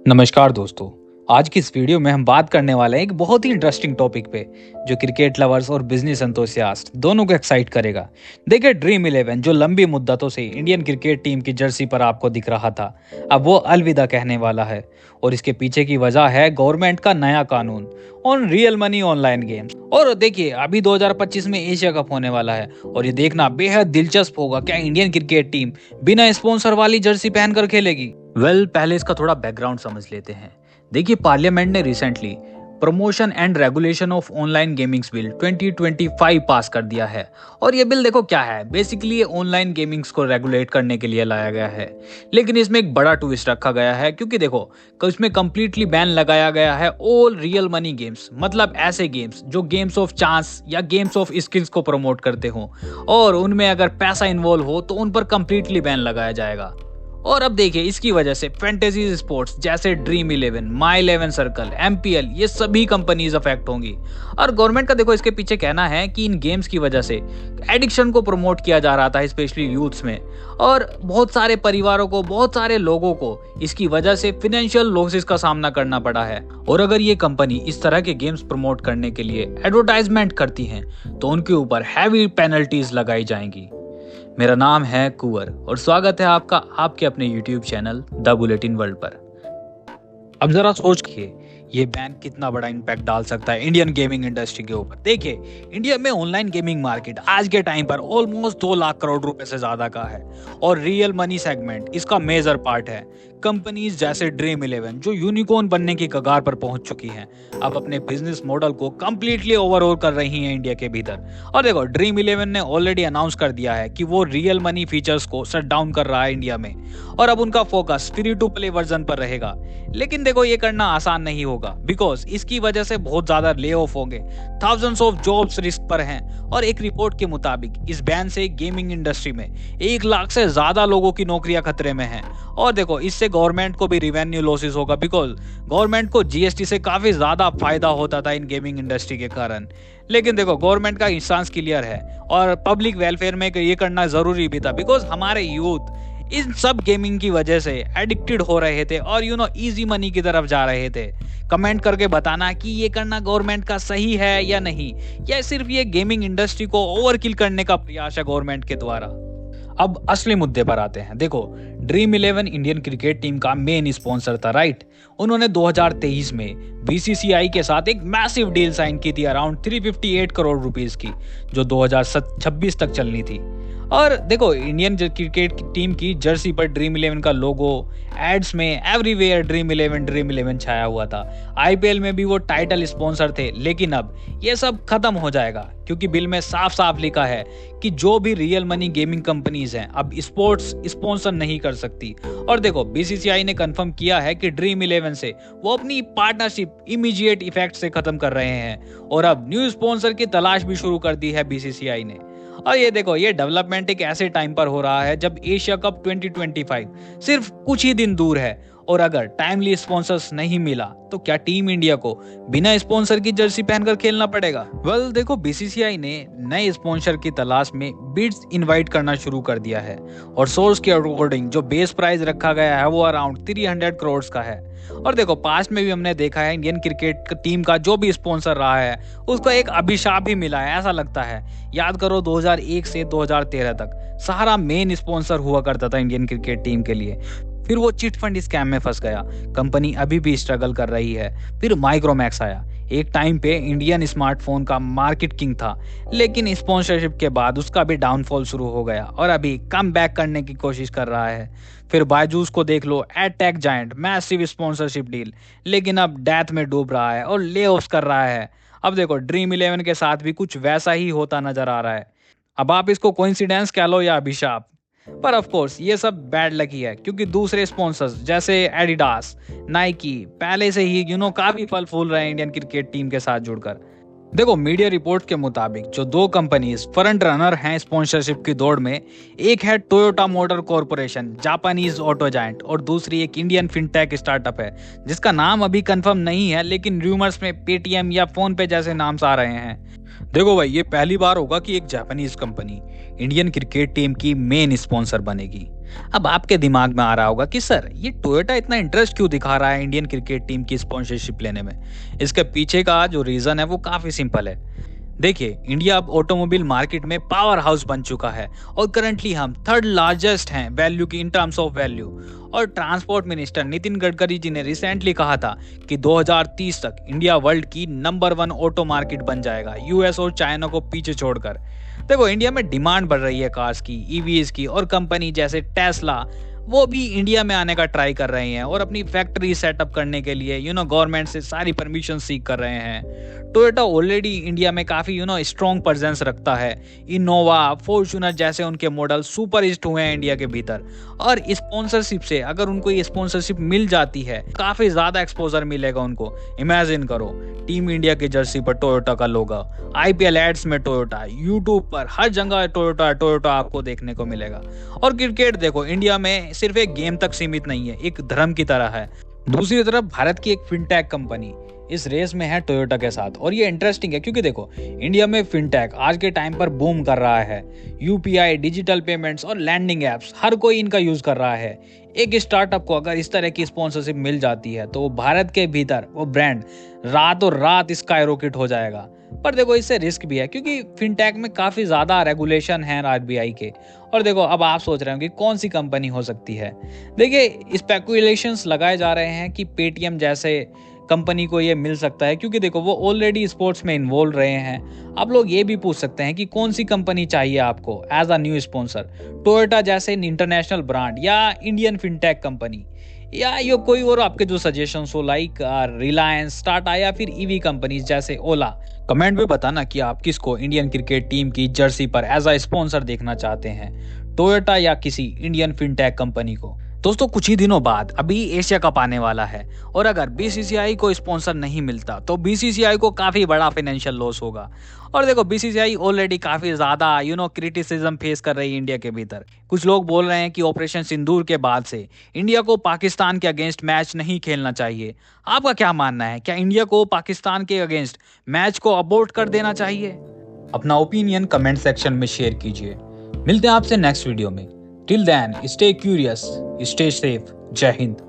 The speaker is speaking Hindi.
नमस्कार दोस्तों। आज की इस वीडियो में हम बात करने वाले हैं एक बहुत ही इंटरेस्टिंग टॉपिक पे जो क्रिकेट लवर्स और बिजनेस एंथुसियास्ट दोनों को एक्साइट करेगा। देखिए, ड्रीम 11 जो लंबी मुद्दतों से इंडियन क्रिकेट टीम की जर्सी पर आपको दिख रहा था, अब वो अलविदा कहने वाला है। और इसके पीछे की वजह है गवर्नमेंट का नया कानून on real money online games. और देखिए, अभी 2025 में एशिया कप होने वाला है और ये देखना बेहद दिलचस्प होगा, क्या इंडियन क्रिकेट टीम बिना स्पॉन्सर वाली जर्सी पहनकर खेलेगी। पहले इसका थोड़ा बैकग्राउंड समझ लेते हैं। देखिए, पार्लियामेंट ने recently promotion and regulation of online gamings bill 2025 पास कर दिया है। और ये बिल देखो क्या है, बेसिकली ये ऑनलाइन गेमिंग्स को रेगुलेट करने के लिए लाया गया है। लेकिन इसमें एक बड़ा ट्विस्ट रखा गया है, क्योंकि देखो इसमें कंप्लीटली बैन लगाया गया है ऑल रियल मनी गेम्स, मतलब ऐसे गेम्स जो गेम्स ऑफ चांस या गेम्स ऑफ स्किल्स को प्रमोट करते हो और उनमें अगर पैसा इन्वॉल्व हो तो उन पर कंप्लीटली बैन लगाया जाएगा। और अब देखिए, इसकी वजह से फैंटेसी स्पोर्ट्स जैसे ड्रीम 11, माई 11 सर्कल, एमपीएल, ये सभी कंपनीज अफेक्ट होंगी। और गवर्नमेंट का देखो इसके पीछे कहना है कि इन गेम्स की वजह से एडिक्शन को प्रमोट किया जा रहा था, स्पेशली यूथ्स में। और बहुत सारे परिवारों को, बहुत सारे लोगों को इसकी वजह से फिनेंशियल लॉसेस का सामना करना पड़ा है। और अगर ये कंपनी इस तरह के गेम्स प्रमोट करने के लिए एडवर्टाइजमेंट करती हैं तो उनके ऊपर हैवी पेनल्टीज लगाई जाएंगी। मेरा नाम है कुंवर और स्वागत है आपका आपके अपने YouTube channel the bulletin world पर। अब जरा सोचिए, ये बैन कितना बड़ा इम्पैक्ट डाल सकता है इंडियन गेमिंग इंडस्ट्री के ऊपर। देखिए, इंडिया में ऑनलाइन गेमिंग मार्केट आज के टाइम पर ऑलमोस्ट 2 लाख करोड़ रुपए से ज्यादा का है और रियल मनी सेगमेंट इसका मेजर पार्ट है। कंपनीज जैसे ड्रीम 11 जो यूनिकॉर्न बनने की कगार पर पहुंच चुकी हैं, अब अपने बिजनेस मॉडल को कंप्लीटली ओवरऑल कर रही हैं इंडिया के भीतर। और देखो, ड्रीम 11 ने ऑलरेडी अनाउंस कर दिया है कि वो रियल मनी फीचर्स को शट डाउन कर रहा है इंडिया में और अब उनका focus free to play version पर रहेगा। लेकिन देखो, ये करना आसान नहीं होगा, बिकॉज इसकी वजह से बहुत ज्यादा ले ऑफ होंगे, थाउजेंड्स ऑफ जॉब्स रिस्क पर हैं। और एक रिपोर्ट के मुताबिक इस बैन से गेमिंग इंडस्ट्री में 1 लाख से ज्यादा लोगों की नौकरियां खतरे में हैं। और देखो, इससे गवर्नमेंट को भी रिवेन्यू लॉसेस होगा, बिकॉज गवर्नमेंट को जीएसटी से काफी ज्यादा फायदा होता था इन गेमिंग इंडस्ट्री के कारण। लेकिन देखो, गवर्नमेंट का इंस्टांस क्लियर है और पब्लिक वेलफेयर में ये करना जरूरी भी था, बिकॉज हमारे यूथ इन सब गेमिंग की वजह से एडिक्टेड हो रहे थे और इजी मनी की तरफ जा रहे थे। कमेंट करके बताना कि ये करना गवर्नमेंट का सही है या नहीं, या सिर्फ ये गेमिंग इंडस्ट्री को ओवरकिल करने का प्रयास है गवर्नमेंट के द्वारा। अब असली मुद्दे पर आते हैं। देखो, ड्रीम 11 इंडियन क्रिकेट टीम का मेन स्पॉन्सर था, राइट। उन्होंने 2023 में बीसीसीआई के साथ एक मैसिव डील साइन की थी अराउंड 358 करोड़ रुपीस की, जो 2026 तक चलनी थी। और देखो, इंडियन क्रिकेट टीम की जर्सी पर ड्रीम 11 का लोगो, एड्स में एवरीवेयर ड्रीम 11 छाया हुआ था। आईपीएल में भी वो टाइटल स्पॉन्सर थे। लेकिन अब ये सब खत्म हो जाएगा, क्योंकि बिल में साफ साफ लिखा है कि जो भी रियल मनी गेमिंग कंपनीज हैं अब स्पोर्ट्स स्पॉन्सर नहीं कर सकती। और देखो, बीसीसीआई ने कंफर्म किया है कि ड्रीम 11 से वो अपनी पार्टनरशिप इमीडिएट इफेक्ट से खत्म कर रहे हैं और अब न्यू स्पॉन्सर की तलाश भी शुरू कर दी है बीसीसीआई ने। और ये देखो, ये डेवलपमेंट एक ऐसे टाइम पर हो रहा है जब एशिया कप 2025 सिर्फ कुछ ही दिन दूर है। और अगर टाइमली स्पॉन्सर्स नहीं मिला तो क्या टीम इंडिया को बिना स्पॉन्सर की जर्सी पहनकर खेलना पड़ेगा। देखो, बीसीसीआई ने नए स्पॉन्सर की तलाश में बिड्स इनवाइट करना शुरू कर दिया है और सोर्स के अकॉर्डिंग जो बेस प्राइस रखा गया है वो अराउंड 300 करोड़ का है। और देखो, पास्ट में भी हमने देखा है इंडियन क्रिकेट टीम का जो भी स्पॉन्सर रहा है उसको एक अभिशाप भी मिला है, ऐसा लगता है। याद करो, 2001 से 2013 तक सहारा मेन स्पॉन्सर हुआ करता था इंडियन क्रिकेट टीम के लिए। फिर वो चिट फंड स्कैम में फंस गया, कंपनी अभी भी स्ट्रगल कर रही है। फिर माइक्रोमैक्स आया, एक टाइम पे इंडियन स्मार्टफोन का मार्केट किंग था, लेकिन स्पॉन्सरशिप के बाद उसका भी डाउनफॉल शुरू हो गया और अभी कम बैक करने की कोशिश कर रहा है। फिर बायजूस को देख लो, edtech giant, massive sponsorship deal, लेकिन अब डेथ में डूब रहा है और ले ऑफ्स कर रहा है। अब देखो, ड्रीम 11 के साथ भी कुछ वैसा ही होता नजर आ रहा है। अब आप इसको कोइंसिडेंस कह लो या अभिशाप, पर ऑफ कोर्स ये सब बैड लकी है, क्योंकि दूसरे स्पॉन्सर्स जैसे एडिडास, नाइकी पहले से ही काफी फल फूल रहे हैं इंडियन क्रिकेट टीम के साथ जुड़कर। देखो, मीडिया रिपोर्ट के मुताबिक जो 2 कंपनीज फ्रंट रनर हैं स्पॉन्सरशिप की दौड़ में, एक है Toyota motor corporation, Japanese auto giant, और दूसरी एक इंडियन फिनटेक स्टार्टअप है जिसका नाम अभी कंफर्म नहीं है, लेकिन रूमर्स में पेटीएम या फोन पे जैसे नाम्स आ रहे हैं। देखो भाई, ये पहली बार होगा कि एक Japanese company Indian cricket team की मेन स्पॉन्सर बनेगी। अब आपके दिमाग में आ रहा होगा कि सर ये टोयोटा इतना इंटरेस्ट क्यों दिखा रहा है इंडियन क्रिकेट टीम की स्पॉन्सरशिप लेने में। इसके पीछे का जो रीजन है वो काफी सिंपल है। देखिए, इंडिया अब ऑटोमोबाइल मार्केट में पावर हाउस बन चुका है और करंटली हम थर्ड लार्जेस्ट हैं वैल्यू की इन टर्म्स ऑफ वैल्यू। और ट्रांसपोर्ट मिनिस्टर नितिन गडकरी जी ने रिसेंटली कहा था कि 2030 तक इंडिया वर्ल्ड की नंबर 1 ऑटो मार्केट बन जाएगा, यूएस और चाइना को पीछे छोड़कर। देखो, इंडिया में डिमांड बढ़ रही है कार्स की, ईवीज की, और कंपनी जैसे टेस्ला वो भी इंडिया में आने का ट्राई कर रहे हैं और अपनी फैक्ट्री सेटअप करने के लिए गवर्नमेंट से सारी परमिशन सीख कर रहे हैं। टोयोटा ऑलरेडी इंडिया में काफी स्ट्रॉन्ग प्रेजेंस रखता है। इनोवा, फॉर्च्यूनर जैसे उनके मॉडल सुपर हिट हुए हैं इंडिया के भीतर। और स्पॉन्सरशिप से अगर उनको ये स्पॉन्सरशिप मिल जाती है, काफी ज्यादा एक्सपोजर मिलेगा उनको। इमेजिन करो, टीम इंडिया की जर्सी पर टोयोटा का लोगो, आईपीएल एड्स में टोयोटा, यूट्यूब पर हर जगह टोयोटा टोयोटा आपको देखने को मिलेगा। और क्रिकेट देखो, इंडिया में सिर्फ एक गेम तक सीमित नहीं है, एक धर्म की तरह है। दूसरी तरफ भारत की एक फिनटेक कंपनी इस रेस में है टोयोटा के साथ। और ये इंटरेस्टिंग है क्योंकि देखो, इंडिया में फिनटेक आज के टाइम पर बूम कर रहा है। यूपीआई, डिजिटल पेमेंट्स और लैंडिंग एप्स, हर कोई इनका यूज कर रहा है। एक स्टार्टअप को अगर इस तरह की स्पॉन्सरशिप मिल जाती है तो भारत के भीतर वो ब्रांड रातों रात स्काई रॉकेट हो जाएगा। पर देखो, इससे रिस्क भी है क्योंकि फिनटेक में काफी ज्यादा रेगुलेशन है आरबीआई के। और देखो, अब आप सोच रहे हो कि कौन सी कंपनी हो सकती है। देखिए, स्पेकुलेशंस लगाए जा रहे हैं कि पेटीएम जैसे कंपनी को ये मिल सकता है क्योंकि देखो, वो ऑलरेडी स्पोर्ट्स में इन्वॉल्व रहे हैं। आप लोग ये भी पूछ सकते हैं कि कौन सी कंपनी चाहिए आपको as a new sponsor, Toyota जैसे इंटरनेशनल ब्रांड या इंडियन फिनटेक कंपनी, या ये कोई और आपके जो सजेशंस हो, लाइक रिलायंस, टाटा या फिर ईवी कंपनीज जैसे ओला। कमेंट में बताना कि आप किसको इंडियन क्रिकेट टीम की जर्सी पर एज अ स्पॉन्सर देखना चाहते हैं, टोयोटा या किसी इंडियन फिनटेक कंपनी को। दोस्तों, कुछ ही दिनों बाद अभी एशिया कप आने वाला है और अगर बीसीसीआई को स्पॉन्सर नहीं मिलता तो बीसीसीआई को काफी बड़ा फाइनेंशियल लॉस होगा। और देखो, बीसीसीआई ऑलरेडी काफी ज्यादा क्रिटिसिज्म फेस कर रही है इंडिया के भीतर। कुछ लोग बोल रहे हैं कि ऑपरेशन सिंदूर के बाद से इंडिया को पाकिस्तान के अगेंस्ट मैच नहीं खेलना चाहिए। आपका क्या मानना है? क्या इंडिया को पाकिस्तान के अगेंस्ट मैच को अबॉर्ट कर देना चाहिए? अपना ओपिनियन कमेंट सेक्शन में शेयर कीजिए। मिलते हैं आपसे नेक्स्ट वीडियो में। Till then, stay curious, stay safe. जय हिंद।